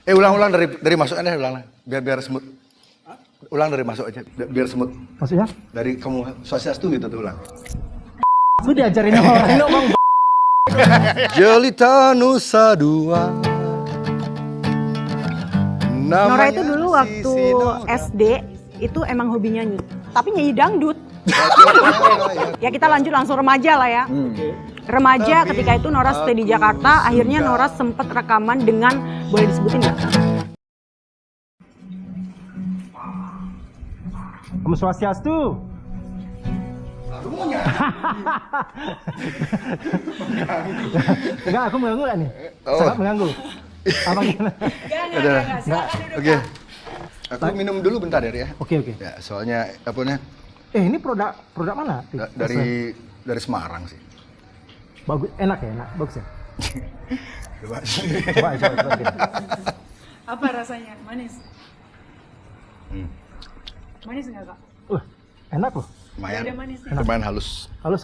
Ulang dari masuk aja, ulang biar smooth. Ulang dari masuk aja, biar smooth. Maksudnya? Dari kamu Swastiastu gitu tuh ulang. Lu diajarin orang ngomong. Jelita Nusa Dua. Nora itu dulu waktu SD itu emang hobi nyanyi, tapi nyanyi dangdut. Ya kita lanjut langsung remaja lah ya. Remaja ketika itu Nora stay di Jakarta, akhirnya Nora sempat rekaman dengan, boleh disebutin nggak? Kamu Swastiastu. Enggak, aku mengganggu gak nih? Sangat mengganggu. Apa gimana? Enggak. Oke. Aku minum dulu bentar ya. Oke. Ya, soalnya apanya? Ini produk mana? Dari Semarang sih. Bagus, enak ya, bagus ya. Coba. Coba. Apa rasanya? Manis? Manis nggak kak? Enak loh. Lumayan. Ada manisnya. Lumayan halus. Halus.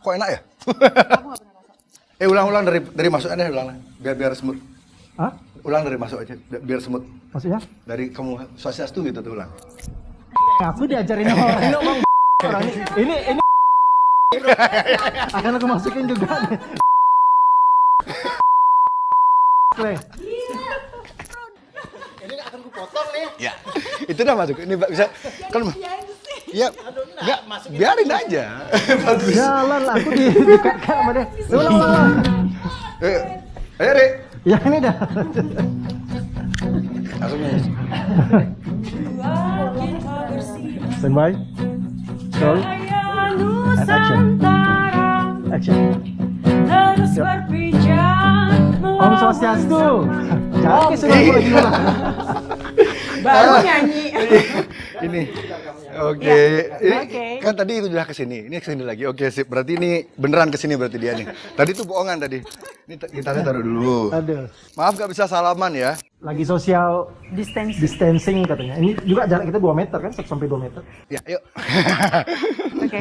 Kok enak ya? Aku nggak pernah rasa. Ulang dari masuk aja, ulang biar smooth. Hah? Ulang dari masuk aja, biar smooth. Maksudnya? Dari kamu Swastiastu gitu tuh ulang. Aku diajarin orang ngomong. Ini akan aku masukin juga. Ini akan ku potong nih. Ya. Itu udah masuk. Ini bisa kan. Ya. Enggak, biarin aja. Bagus. Jalan lah, aku dikat sama dia. Ulang. Ayo, Rik. Ya ini dah. Langsung nyanyi. Standby. Roll. And action. Om Swastiastu. Jangan sudah lagi Baru nyanyi. Ini. Oke. Ini Oke. kan tadi itu udah kesini. Ini kesini lagi. Oke, sip. Berarti ini beneran kesini berarti dia nih. Tadi tuh bohongan tadi. Ini gitarnya taruh dulu. Aduh. Maaf gak bisa salaman ya. Lagi social distancing katanya. Ini juga jarak kita 2 meter kan, 1 sampai 2 meter. Ya, yuk. Oke.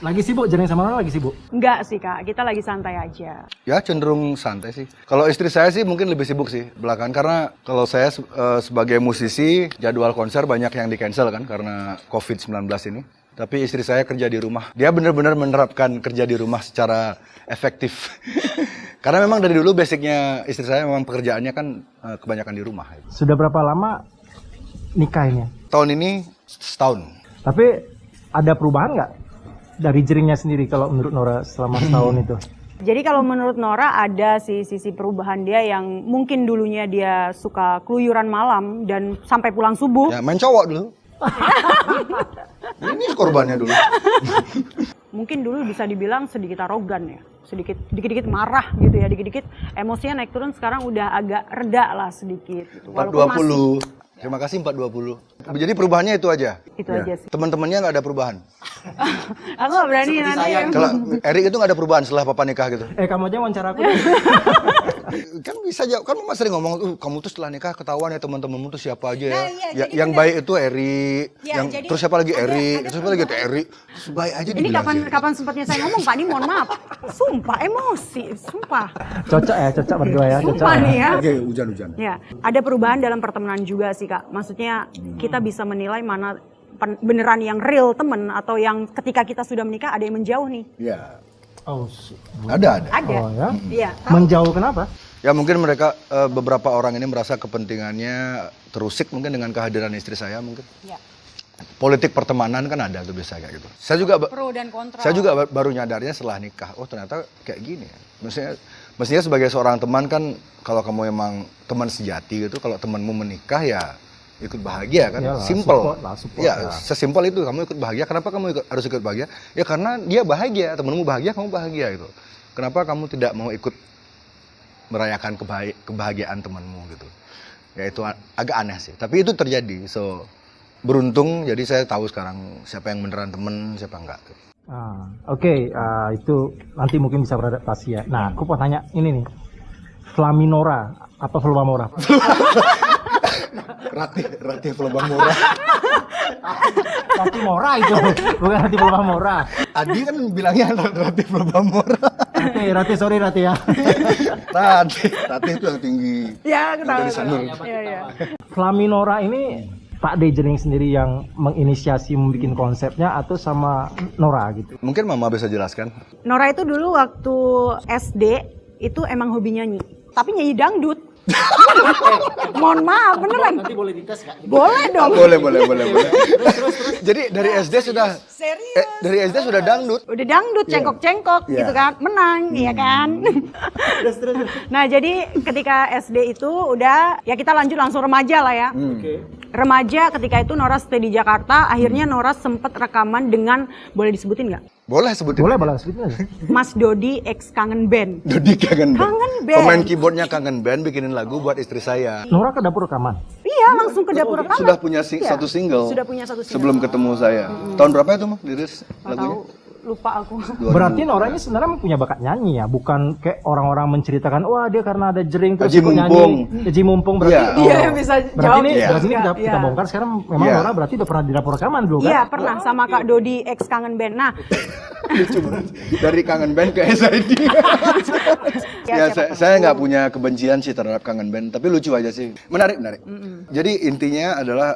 Lagi sibuk, jaring sama orang lagi sibuk. Enggak sih kak, kita lagi santai aja. Ya cenderung santai sih. Kalau istri saya sih mungkin lebih sibuk sih belakangan karena kalau saya sebagai musisi jadwal konser banyak yang di cancel kan karena COVID-19 ini. Tapi istri saya kerja di rumah. Dia benar-benar menerapkan kerja di rumah secara efektif. Karena memang dari dulu basicnya istri saya memang pekerjaannya kan kebanyakan di rumah. Sudah berapa lama nikah ini? Tahun ini setahun. Tapi ada perubahan nggak dari jeringnya sendiri kalau menurut Nora selama setahun itu? Jadi kalau menurut Nora ada sisi perubahan dia yang mungkin dulunya dia suka keluyuran malam dan sampai pulang subuh. Ya main cowok dulu. Ini korbannya dulu. Mungkin dulu bisa dibilang sedikit arogan ya, sedikit marah gitu ya, dikit-dikit emosinya naik turun. Sekarang udah agak reda lah sedikit. Gitu. 420. Terima kasih 420. Jadi perubahannya itu aja. Itu aja sih. Teman-temannya nggak ada perubahan. Aku nggak berani nanti. Kalau Erik itu nggak ada perubahan setelah papa nikah gitu. Kamu aja wawancara aku. Kan bisa jawab, kan mama sering ngomong, kamu tuh setelah nikah ketahuan ya teman-temanmu tuh siapa aja ya. Nah, iya, Ya jadi yang bener. baik itu Erik, Ya, yang jadi terus siapa lagi Erik, ada terus siapa lagi Erik. Baik aja Ini dibilang sih. kapan sempatnya saya ngomong Pak, ini mohon maaf. Sumpah emosi, sumpah. Cocok berdua ya. Sumpah nih ya. Oke, hujan-hujan. Ya, ada perubahan dalam pertemanan juga sih Kak. Maksudnya kita bisa menilai mana beneran yang real temen atau yang ketika kita sudah menikah ada yang menjauh nih. Ya, Oh, ada. Ada. Oh ya? Iya. Menjauh kenapa? Ya mungkin mereka beberapa orang ini merasa kepentingannya terusik mungkin dengan kehadiran istri saya mungkin. Ya. Politik pertemanan kan ada tuh biasa kayak gitu. Saya juga Pro dan kontra. Saya juga baru nyadarnya setelah nikah. Oh ternyata kayak gini ya. Mestinya sebagai seorang teman kan kalau kamu emang teman sejati gitu, kalau temanmu menikah ya ikut bahagia kan. Iyalah, Simple. support Ya, lah. sesimpel itu kamu ikut bahagia. Kenapa kamu harus ikut bahagia? Ya karena dia bahagia, temanmu bahagia, kamu bahagia gitu. Kenapa kamu tidak mau ikut merayakan kebahagiaan temanmu gitu? Ya itu agak aneh sih. Tapi itu terjadi. So beruntung jadi saya tahu sekarang siapa yang beneran temen, siapa enggak. Oke, itu nanti mungkin bisa beradaptasi ya. Nah, aku mau tanya ini nih, Flaminora apa Flomamora? Rati Flomamora. Rati Mora itu, bukan Rati Flomamora. Adi kan bilangnya Rati Flomamora. Rati, sorry Rati ya. Rati itu yang tinggi. Ya, Dari Sanur. Iya. Flaminora ini Pak D Jering sendiri yang menginisiasi membuat konsepnya atau sama Nora gitu? Mungkin Mama bisa jelaskan. Nora itu dulu waktu SD itu emang hobi nyanyi, tapi nyanyi dangdut. Mohon maaf, beneran. Nanti boleh dites nggak? Boleh dong. Boleh. Jadi dari SD sudah Serius. dari SD sudah dangdut. Udah dangdut, cengkok-cengkok Iya. gitu kan, menang, iya kan. Nah jadi ketika SD itu udah, ya kita lanjut langsung remaja lah ya. Remaja ketika itu Nora stay di Jakarta, akhirnya Nora sempet rekaman dengan, boleh disebutin nggak? Boleh sebutin. Boleh sebutin aja. Mas Dodi X Kangen Band. Dodi Kangen Band. Kangen Band. Pemain keyboardnya Kangen Band bikinin lagu buat istri saya. Nora ke dapur rekaman. Iya, langsung ke dapur rekaman. Sudah punya Iya. satu single. Sudah punya satu single. Sebelum ketemu saya. Tahun berapa itu Mah dirilis Nggak lagunya? tahu, lupa aku. Berarti Nora ini sebenarnya punya bakat nyanyi ya, bukan kayak orang-orang menceritakan wah dia karena ada jering terus Haji ikut Mumpung. nyanyi. Haji Mumpung berarti. Iya. Iya, bisa Berarti jawab. ini, Iya. berarti ini kita, Iya. bongkar sekarang memang Iya. Nora berarti udah pernah di dapur rekaman dulu kan? Iya, pernah sama Kak Dodi X Kangen Band. Nah, Lucu banget. Dari Kangen Band ke SID. Ya, siapa saya nggak punya kebencian sih terhadap Kangen Band, tapi lucu aja sih. Menarik. Jadi intinya adalah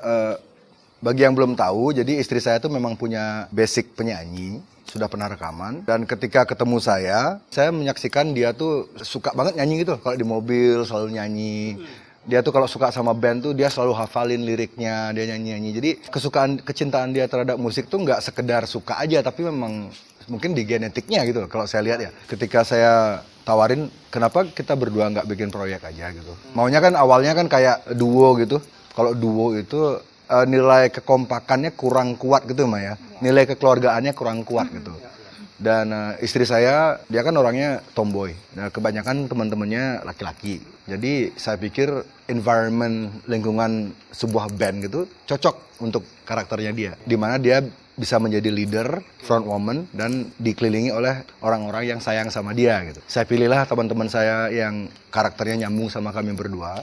bagi yang belum tahu, jadi istri saya tuh memang punya basic penyanyi, sudah pernah rekaman, dan ketika ketemu saya menyaksikan dia tuh suka banget nyanyi gitu. Kalau di mobil selalu nyanyi. Dia tuh kalau suka sama band tuh dia selalu hafalin liriknya, dia nyanyi-nyanyi. Jadi kecintaan dia terhadap musik tuh nggak sekedar suka aja, tapi memang mungkin di genetiknya gitu kalau saya lihat ya. Ketika saya tawarin, kenapa kita berdua nggak bikin proyek aja gitu. Maunya kan awalnya kan kayak duo gitu. Kalau duo itu nilai kekompakannya kurang kuat gitu Mah ya. Nilai kekeluargaannya kurang kuat gitu. Dan istri saya, dia kan orangnya tomboy. Nah, kebanyakan teman-temannya laki-laki. Jadi saya pikir environment, lingkungan sebuah band gitu cocok untuk karakternya dia. Dimana dia bisa menjadi leader, front woman, dan dikelilingi oleh orang-orang yang sayang sama dia gitu. Saya pilihlah teman-teman saya yang karakternya nyambung sama kami berdua.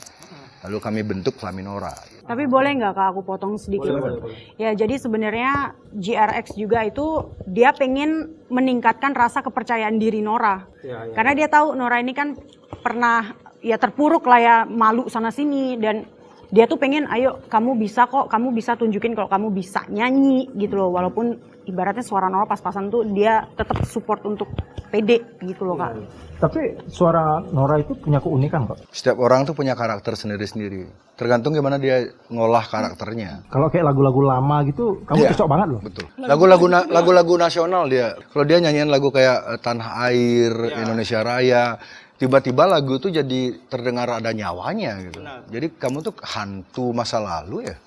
Lalu kami bentuk Flaminora. tapi boleh nggak Kak aku potong sedikit? Boleh. Ya, jadi sebenarnya GRX juga itu dia pengen meningkatkan rasa kepercayaan diri Nora. Ya. Karena dia tahu Nora ini kan pernah ya terpuruk lah ya, malu sana sini, dan dia tuh pengen ayo kamu bisa kok, kamu bisa tunjukin kalau kamu bisa nyanyi gitu loh, walaupun ibaratnya suara Nora pas-pasan tuh dia tetap support untuk pede gitu loh Kak. Tapi suara Nora itu punya keunikan kok. Setiap orang tuh punya karakter sendiri-sendiri. Tergantung gimana dia ngolah karakternya. Kalau kayak lagu-lagu lama gitu, kamu Iya. cocok banget loh. Betul. Lagu-lagu nasional dia. Kalau dia nyanyiin lagu kayak Tanah Air, Indonesia Raya, tiba-tiba lagu itu jadi terdengar ada nyawanya gitu. Jadi kamu tuh hantu masa lalu ya.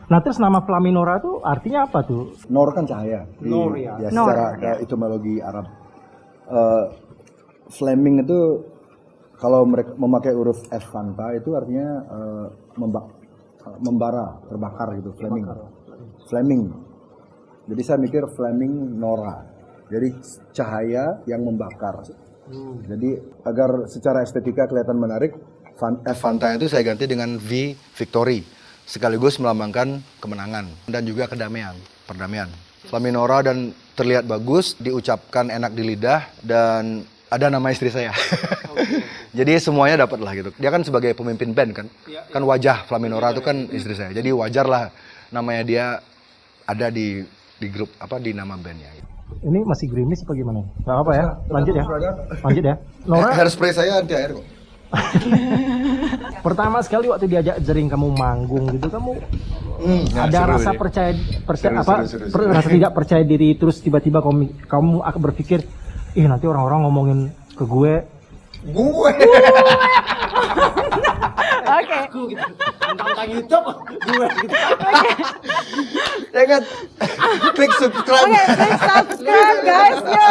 Nah terus nama Flaminora tuh artinya apa tuh? Nor kan cahaya. Nor, ya. Nor, secara ya. etimologi Arab. Flaming itu kalau mereka memakai huruf F fanta itu artinya membara, terbakar gitu, flaming. Flaming. Jadi saya mikir flaming Nora. Jadi cahaya yang membakar. Jadi agar secara estetika kelihatan menarik, F fanta itu saya ganti dengan V victory, sekaligus melambangkan kemenangan dan juga kedamaian, perdamaian. Flaminora dan terlihat bagus, diucapkan enak di lidah, dan ada nama istri saya. Jadi semuanya dapat lah gitu. Dia kan sebagai pemimpin band kan. Kan wajah Flaminora itu kan istri saya. Jadi wajar lah namanya dia ada di grup di nama bandnya. Ini masih gerimis apa gimana? Gak apa ya, lanjut ya. Lanjut ya. Nora, Hairspray saya anti air kok. pertama sekali waktu diajak Jering kamu manggung gitu, kamu ada seru rasa deh. Seru. rasa tidak percaya diri, terus tiba-tiba kamu akan berpikir, ih nanti orang-orang ngomongin ke gue. Gue. Oke. Aku gitu. Tentang YouTube gue gitu. Ya kan? Klik subscribe. Oke, please subscribe guys. Yo.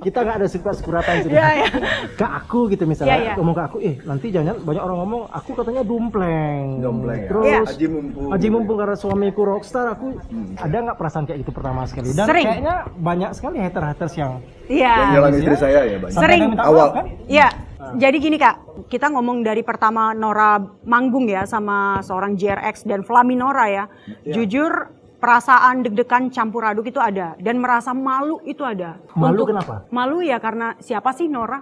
Kita nggak ada suka sekuratan sih. Iya, iya. Ke aku gitu misalnya, Iya, iya. ngomong ke aku, nanti jangan banyak orang ngomong, aku katanya dumpleng. Dompleng, ya. Terus Iya. Haji mumpung. karena suamiku rockstar, aku ada nggak perasaan kayak gitu pertama sekali. Dan Sering. kayaknya banyak sekali haters yang Iya. Nyalain istri saya ya banyak. sampai Sering. ada yang minta Awal. maaf, kan? Iya, jadi gini Kak, kita ngomong dari pertama Nora manggung ya sama seorang GRX dan Flaminora ya. Jujur perasaan deg-degan campur aduk itu ada, dan merasa malu itu ada. Malu kenapa? Malu ya karena siapa sih Nora?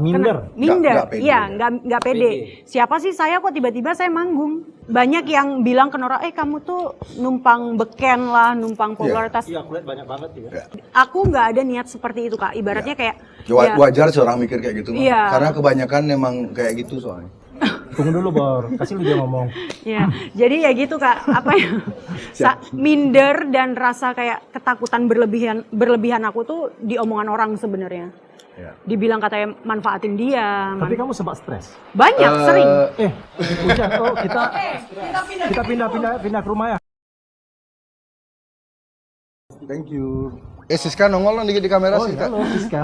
Minder. Minder, Nggak pede. iya nggak pede. Siapa sih saya kok tiba-tiba saya manggung? Banyak yang bilang ke Nora, kamu tuh numpang beken lah, numpang popularitas. Iya, aku lihat banyak banget ya. Aku nggak ada niat seperti itu Kak. Ibaratnya kayak Wajar seorang mikir kayak gitu, Mak. Iya. Karena kebanyakan memang kayak gitu soalnya. Tunggu dulu, Bor. Kasih lu dia ngomong. ya, jadi ya gitu Kak. Apa ya? Minder dan rasa kayak ketakutan berlebihan aku tuh di omongan orang sebenarnya. Ya. Dibilang katanya manfaatin dia. Tapi kamu sempat stres? Banyak, sering. Udah, kita pindah ke rumah ya. Thank you. Siska nongol dong dikit di kamera Oh, Siska. halo Siska.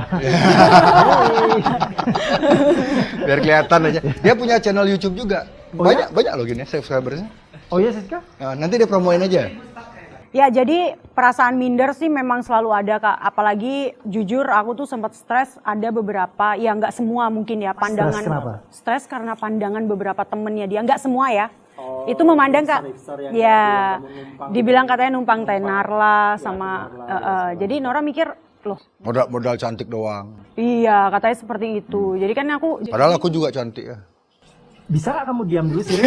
Biar kelihatan aja. Dia punya channel YouTube juga. Banyak loh gini subscribersnya. Oh iya Siska? Nah, nanti dia promoin aja. Ya jadi perasaan minder sih memang selalu ada Kak. Apalagi jujur aku tuh sempat stres, ada beberapa, ya nggak semua mungkin ya pandangan. Stres kenapa? Stres karena pandangan beberapa temennya dia, nggak semua ya. Itu memandang Kak, ya dibilang katanya numpang tenar lah sama, jadi Nora mikir loh. Modal cantik doang. Iya katanya seperti itu. Jadi kan aku. Padahal aku juga cantik ya. Bisa gak kamu diam dulu sih?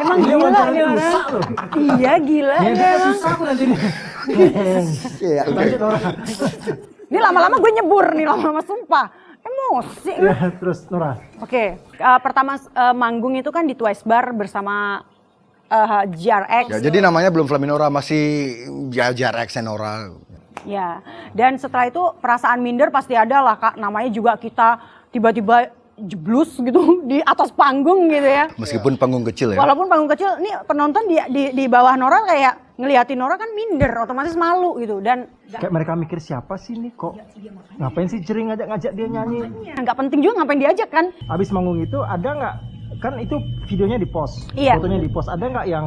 Emang Ini gila wawancara nih orang. rusak loh. Iya gila ya emang. Susah aku nanti nih. Iya, Lanjut Nora. Ini lama-lama gue nyebur nih, lama-lama sumpah. Emosi. Ya, terus Nora. Oke, pertama manggung itu kan di Twice Bar bersama JRX. Ya, jadi namanya belum Flaminora, masih ya JRX Nora. Ya, dan setelah itu perasaan minder pasti ada lah Kak. Namanya juga kita tiba-tiba jeblus gitu di atas panggung gitu ya. Meskipun panggung kecil ya. Walaupun panggung kecil, nih penonton di bawah Nora kayak ngeliatin Nora kan minder, otomatis malu gitu. Dan Kayak mereka mikir siapa sih nih kok? Ngapain sih Jering ngajak dia nyanyi? nggak penting juga ngapain diajak kan. Abis manggung itu ada nggak? Kan itu videonya di post, Iya. fotonya di post. Ada nggak yang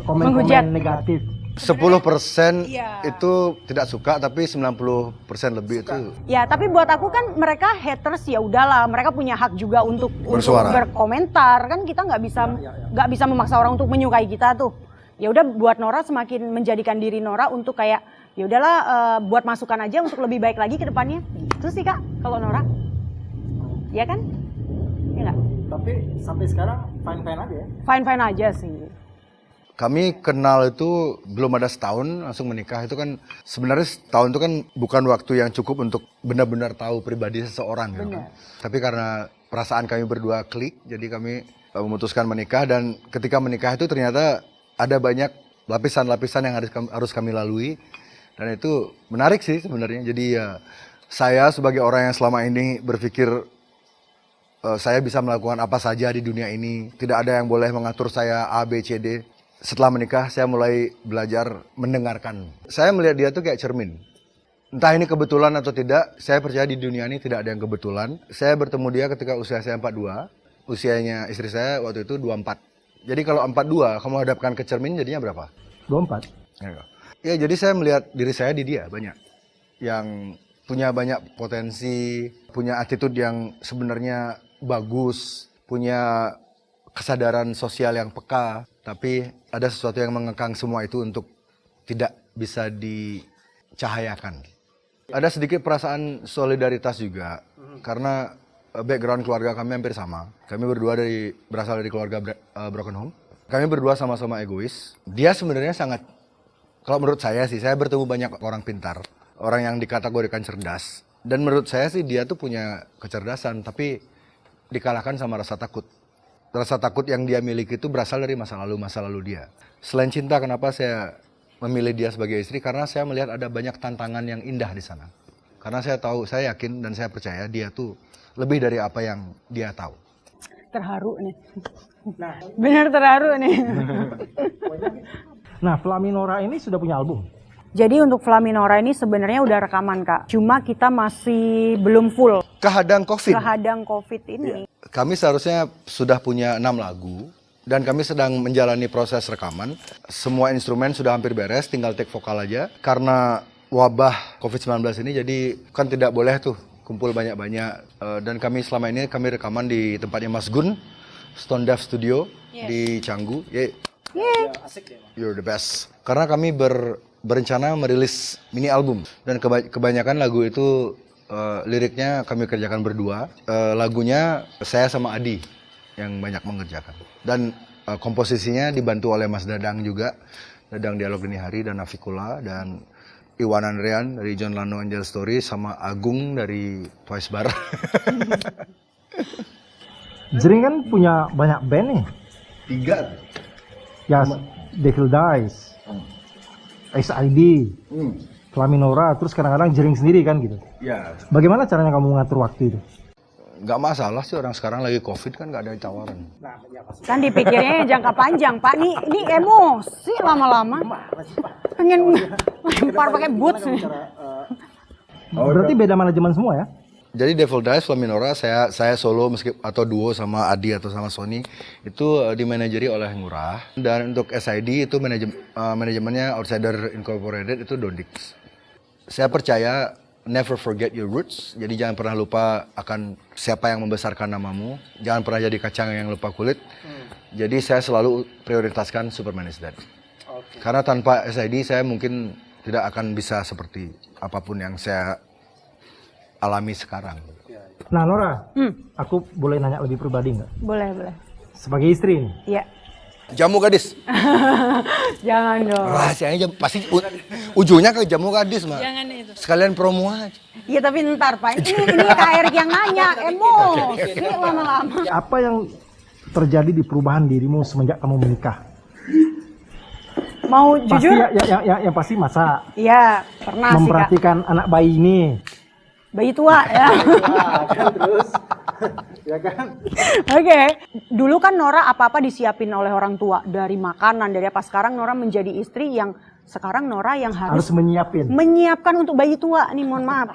Menghujat. komen-komen negatif? 10% Iya. itu tidak suka, tapi 90% lebih itu Ya, tapi buat aku kan mereka haters ya udahlah, mereka punya hak juga untuk Bersuara. berkomentar. Kan kita nggak bisa memaksa orang untuk menyukai kita tuh. Ya udah buat Nora semakin menjadikan diri Nora untuk kayak ya udahlah buat masukan aja untuk lebih baik lagi ke depannya. Itu sih Kak kalau Nora. Ya kan? Ya enggak? Tapi sampai sekarang fine-fine aja ya? Fine-fine aja sih. Kami kenal itu belum ada setahun langsung menikah. Itu kan sebenarnya setahun itu kan bukan waktu yang cukup untuk benar-benar tahu pribadi seseorang gitu kan. Tapi karena perasaan kami berdua klik, jadi kami memutuskan menikah. Dan ketika menikah itu ternyata ada banyak lapisan-lapisan yang harus kami lalui. Dan itu menarik sih sebenarnya. Jadi ya saya sebagai orang yang selama ini berpikir saya bisa melakukan apa saja di dunia ini. Tidak ada yang boleh mengatur saya A, B, C, D. Setelah menikah, saya mulai belajar mendengarkan. Saya melihat dia tuh kayak cermin. Entah ini kebetulan atau tidak, saya percaya di dunia ini tidak ada yang kebetulan. Saya bertemu dia ketika usia saya 42, usianya istri saya waktu itu 24. Jadi kalau 42, kamu hadapkan ke cermin jadinya berapa? 24. Ya, jadi saya melihat diri saya di dia banyak. Yang punya banyak potensi, punya attitude yang sebenarnya bagus, punya kesadaran sosial yang peka, tapi ada sesuatu yang mengekang semua itu untuk tidak bisa dicahayakan. Ada sedikit perasaan solidaritas juga, karena background keluarga kami hampir sama. Kami berdua berasal dari keluarga broken home. Kami berdua sama-sama egois. Dia sebenarnya sangat, kalau menurut saya sih, saya bertemu banyak orang pintar, orang yang dikategorikan cerdas. Dan menurut saya sih dia tuh punya kecerdasan, tapi dikalahkan sama rasa takut. Rasa takut yang dia miliki itu berasal dari masa lalu dia. Selain cinta, kenapa saya memilih dia sebagai istri? Karena saya melihat ada banyak tantangan yang indah di sana. Karena saya tahu, saya yakin dan saya percaya dia tuh lebih dari apa yang dia tahu. Terharu nih. Bener terharu nih. Nah, Flaminora ini sudah punya album? Jadi untuk Flaminora ini sebenarnya udah rekaman Kak. Cuma kita masih belum full. Kehadang COVID. Kehadang COVID ini. Kami seharusnya sudah punya 6 lagu. Dan kami sedang menjalani proses rekaman. Semua instrumen sudah hampir beres, tinggal take vokal aja. Karena wabah COVID-19 ini, jadi kan tidak boleh tuh kumpul banyak-banyak. Dan kami selama ini kami rekaman di tempatnya Mas Gun, Stone Deaf Studio di Canggu. Ya, Yeay. You're the best. Karena kami berencana merilis mini album dan kebanyakan lagu itu liriknya kami kerjakan berdua. Lagunya saya sama Adi yang banyak mengerjakan. Dan komposisinya dibantu oleh Mas Dadang juga. Dadang Dialog Dini Hari dan Nafikula dan Iwan Andrean dari John Lano Angel Story sama Agung dari Twice Bar. Jering kan punya banyak band nih. 3. Ya, Devil Dies, XID, Flaminora, terus kadang-kadang Jering sendiri kan gitu. Ya. Bagaimana caranya kamu mengatur waktu itu? Nggak masalah sih, orang sekarang lagi COVID kan nggak ada tawaran. Kan dipikirnya jangka panjang, Pak. Ini emosi lama-lama. Pengen lempar pakai boots. Berarti beda manajemen semua ya? Jadi Devil Dies, Flaminora, saya solo atau duo sama Adi atau sama Sony itu dimanajeri oleh Ngurah. Dan untuk SID itu manajemennya Outsider Incorporated itu Dodix. Saya percaya never forget your roots. Jadi jangan pernah lupa akan siapa yang membesarkan namamu. Jangan pernah jadi kacang yang lupa kulit. Jadi saya selalu prioritaskan Superman is Dead. Karena tanpa SID saya mungkin tidak akan bisa seperti apapun yang saya alami sekarang. Nah Nora, aku boleh nanya lebih pribadi nggak? Boleh. Sebagai istri nih. Iya. Jamu gadis. Jangan dong. Rahasianya pasti ujungnya ke jamu gadis, Mak. Jangan itu. Sekalian promo aja. Iya tapi ntar Pak, ini Kak Erik yang nanya, emosi lama-lama. Apa yang terjadi di perubahan dirimu semenjak kamu menikah? Mau Pasti jujur? yang pasti masa Iya, pernah sih Kak. memperhatikan anak bayi ini. Bayi tua ya. Terus, ya kan? Oke, dulu kan Nora apa-apa disiapin oleh orang tua, dari makanan, dari apa. Sekarang Nora menjadi istri yang sekarang Nora yang harus menyiapkan untuk bayi tua nih, mohon maaf.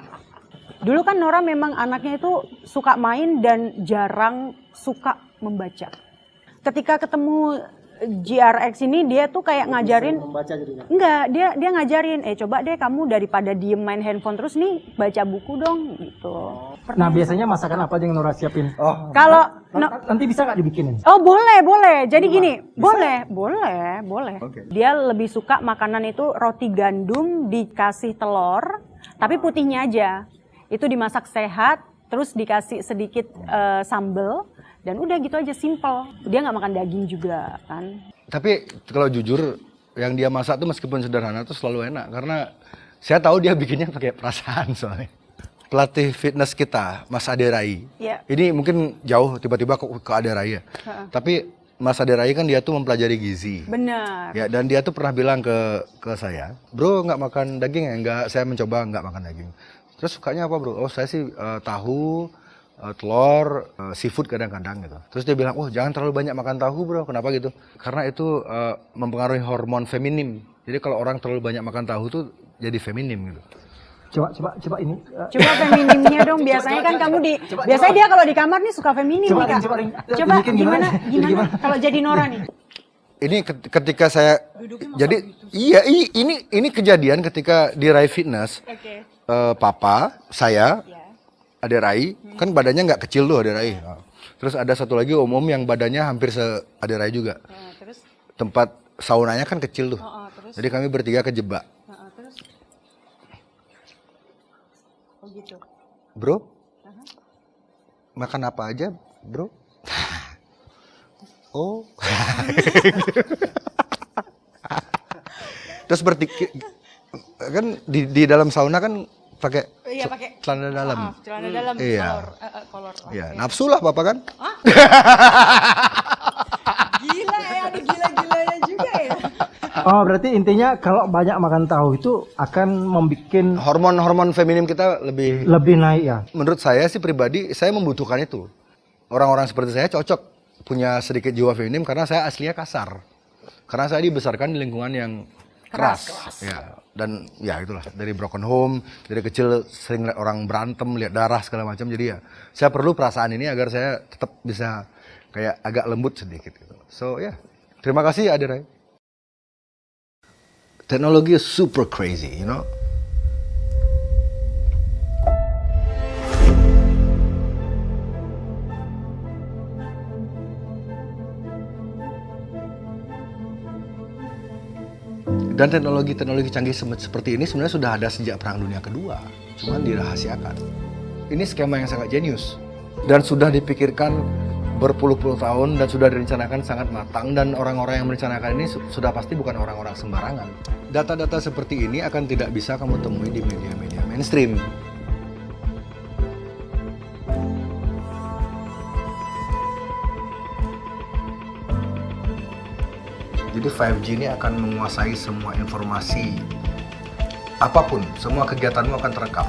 Dulu kan Nora memang anaknya itu suka main dan jarang suka membaca. Ketika ketemu GRX ini dia tuh kayak ngajarin, enggak, dia ngajarin, coba deh kamu daripada diem main handphone terus nih baca buku dong gitu. Nah biasanya masakan apa aja yang Nora siapin? Kalau nanti bisa nggak dibikinin? Oh boleh. Jadi gini, boleh. Oke. Dia lebih suka makanan itu roti gandum dikasih telur, tapi putihnya aja. Itu dimasak sehat, terus dikasih sedikit sambal. Dan udah gitu aja, simple. Dia nggak makan daging juga kan. Tapi kalau jujur, yang dia masak tuh meskipun sederhana tuh selalu enak. Karena saya tahu dia bikinnya pakai perasaan soalnya. Pelatih fitness kita, Mas Ade Rai. Iya. Ini mungkin jauh tiba-tiba ke Ade Rai ya. Tapi Mas Ade Rai kan dia tuh mempelajari gizi. Benar. Ya, dan dia tuh pernah bilang ke saya, bro nggak makan daging ya? Enggak, saya mencoba nggak makan daging. Terus sukanya apa bro? Oh saya sih tahu, telur, seafood kadang-kadang gitu. Terus dia bilang, oh jangan terlalu banyak makan tahu bro, kenapa gitu? Karena itu mempengaruhi hormon feminim. Jadi kalau orang terlalu banyak makan tahu tuh jadi feminim gitu. Coba ini. Coba feminimnya dong, biasanya kan kamu biasanya dia kalau di kamar nih suka feminim nih Kak. Coba gimana kalau jadi Nora nih? Ini ketika saya, jadi iya ini kejadian ketika di Rai Fitness, papa, saya, Ade Rai, kan badannya nggak kecil tuh Ade Rai. Terus ada satu lagi om yang badannya hampir Ade Rai juga. Terus? Tempat saunanya kan kecil tuh. Terus? Jadi kami bertiga kejebak. Terus? Oh gitu. Bro, makan apa aja bro? Oh. Terus kan di dalam sauna kan pakai celana dalam. Celana dalam, Iya. kolor. Iya, nafsu lah Bapak kan? Gila ya, ada gila-gilanya juga ya. Oh, berarti intinya kalau banyak makan tahu itu akan membuat Hormon feminim kita lebih naik ya. Menurut saya sih pribadi, saya membutuhkan itu. Orang-orang seperti saya cocok punya sedikit jiwa feminim karena saya aslinya kasar. Karena saya dibesarkan di lingkungan yang keras. Ya, dan ya itulah, dari broken home, dari kecil sering lihat orang berantem, lihat darah segala macam. Jadi ya, saya perlu perasaan ini agar saya tetap bisa kayak agak lembut sedikit gitu. So ya, terima kasih Ade Rai. Teknologi is super crazy, you know. Dan teknologi-teknologi canggih seperti ini sebenarnya sudah ada sejak Perang Dunia Kedua, cuman dirahasiakan. Ini skema yang sangat jenius dan sudah dipikirkan berpuluh-puluh tahun dan sudah direncanakan sangat matang, dan orang-orang yang merencanakan ini sudah pasti bukan orang-orang sembarangan. Data-data seperti ini akan tidak bisa kamu temui di media-media mainstream. Jadi 5G ini akan menguasai semua informasi. Apapun, semua kegiatanmu akan terekam.